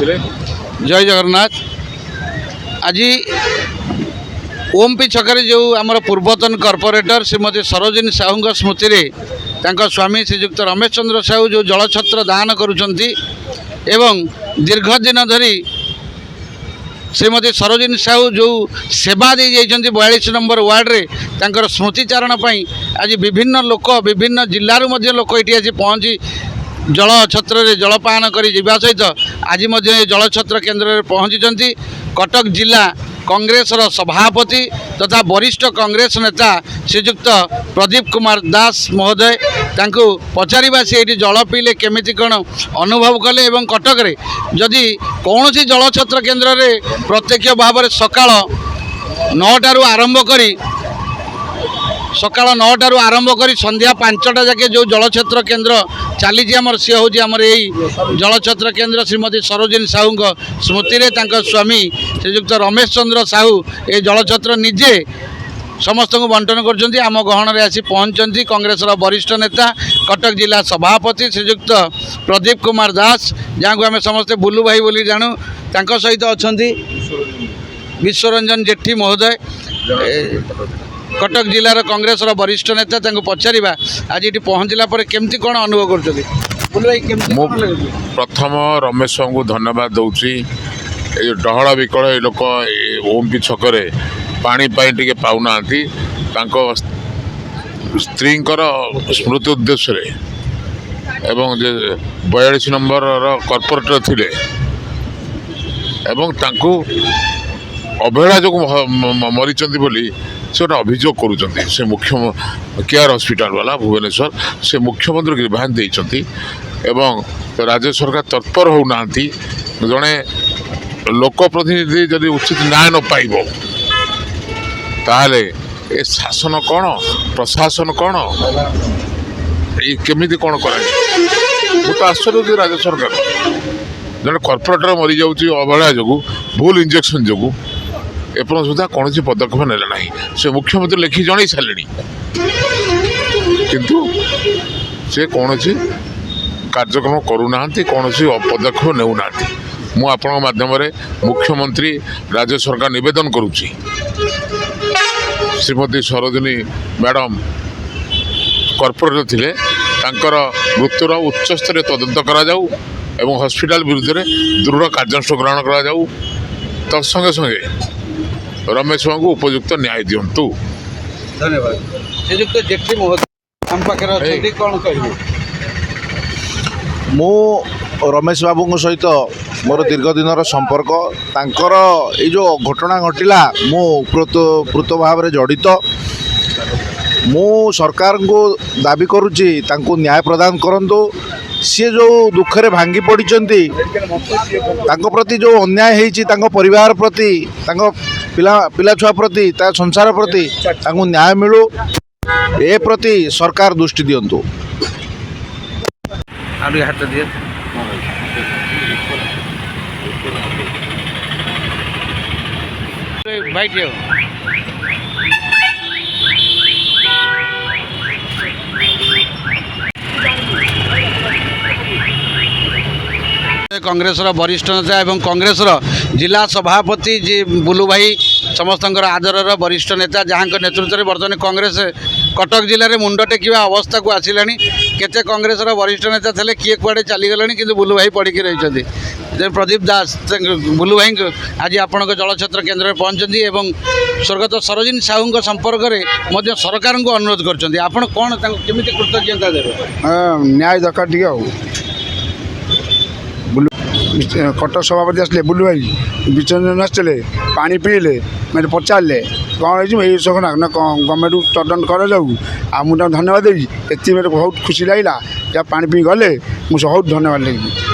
कहते जय जगन्नाथ। आज ओमपी छकरे जो आमर पूर्वतन कॉर्पोरेटर श्रीमती सरोजिनी साहू स्मृति में स्वामी श्रीजुक्त रमेश चंद्र साहू जो जलछत्र दान करुँच एवं दीर्घ दिन धरी श्रीमती सरोजिनी साहू जो सेवा दे जाइछन्ति 42 नंबर वार्ड रे तांकर स्मृतिचारण आज विभिन्न लोक विभिन्न जिल्लारू मध्य लोक ये आज पहुँची जलछत्र रे जलपान करी जीवा सहित आज जलछत्र केन्द्र में पहुँची कटक जिला कांग्रेस सभापति तथा वरिष्ठ कांग्रेस नेता श्रीजुक्त प्रदीप कुमार दास महोदय तांको पचारिबा से ये जल पीले केमिति कौन अनुभव कले एवं कटक रे जदि कौन सी जलछत्र केन्द्र रे प्रत्यक्ष भाव में सकाळ 9टारू आरंभ करी सकाळ 9टारू आरंभ करी संध्या 5टा जाके जो जलछत्र केन्द्र चली आमर सी हूँ आमर यही जलछत्र केन्द्र श्रीमती सरोजिनी साहू स्मृति में स्वामी श्रीजुक्त रमेश चंद्र साहू ये जलछत्र निजे समस्त को बंटन कर आम गहन में आसी पहुँचती कांग्रेस वरिष्ठ नेता कटक जिला सभापति श्रीजुक्त प्रदीप कुमार दास जहाँ को आम समस्ते बुलू भाई बोली जानू तांको सहित अच्छा विश्वरंजन जेठी महोदय कटक जिलार कांग्रेस वरिष्ठ नेता पचारिबा आज ये पहुँचला केमती कौन अनुभव कर प्रथम रमेश को धन्यवाद दूसरी डहल विकल लोक ओमपी छकरे पानी टे पाऊना स्त्री स्मृति उद्देश्य एवं 42 नंबर कॉर्पोरेटर थिले एवं तांको अवहेला जो मरी बोली से गोटे अभियोग करुँच से मुख्य केयर हॉस्पिटल वाला भुवनेश्वर से मुख्यमंत्री गिरभान देती एवं राज्य सरकार तत्पर होना जड़े लोकप्रतिनिधि जदि उचित न्याय न पाइब ताहले ए शासन कौन प्रशासन कौन ये केमिति कौन कर तो आश्चर्य राज्य सरकार जड़े कॉर्पोरेटर मरी जाऊँगी अवहेला जो भूल इंजेक्शन जो एपर्ण सुधा कौन पदक्षेप नेला ना से मुख्यमंत्री लिखि जन सारे किंतु से कौन कार्यक्रम करूना कौन पदक्षेप नेउना मु आपण माध्यम मुख्यमंत्री राज्य सरकार निवेदन करुच्ची श्रीमती सरोजिनी मैडम कॉर्पोरेटर थिले तांकर मृत्युर उच्चस्तरीय तदंत करा जाऊ एवं हॉस्पिटल विरुद्ध में दृढ़ कार्यानुष्ठान ग्रहण करा जाऊ तत्संगे संगे रमेश बाबू उपयुक्त न्याय दिंतु। धन्यवाद। श्रीजुक्त जेठी महोदय हम पाखे अच्छे कौन कह मु रमेश बाबू सहित मोर दीर्घ दिन संपर्क तांकर ये जो घटना घटिला मु पूत भाव में जड़ित मु सरकार को दाबी करुच्ची तांको न्याय प्रदान करंतु सी जो दुखरे भांगी पड़ी प्रति जो अन्याय होइछि तांको परिवार प्रति तांको पिला छुआ प्रति ता संसार प्रति तांको न्याय मिलू ए प्रति सरकार दृष्टि दियंतु। हाथ दिए भाई कांग्रेस वरिष्ठ नेता एवं कांग्रेस जिला सभापति जी बुलू भाई समस्त आदर वरिष्ठ नेता जहाँ नेतृत्व में बर्तमान कांग्रेस कटक जिले में मुंड टेकिया अवस्था को आसला केते कांग्रेस वरिष्ठ नेता थे किए कुआड़े चलीगले कि बुलू भाई पड़ी रही प्रदीप दास बुलू भाई आज आपण जलछत्र केन्द्र में पहुँचती एवं स्वर्गत सरोजिनी साहू संपर्क में सरकार को अनुरोध कर कौन केमी कृतज्ञता देवे न्याय दरकार कटक सभापति आसले बुलू भाई विचरंजन आसते पानी पीले मैं पचारे कौन हो गवर्नमेंट तदन कर जाऊ आ मुझे धन्यवाद देवी ये बहुत खुशी लगे जहाँ पानी पी गले मुझे बहुत धन्यवाद लगी।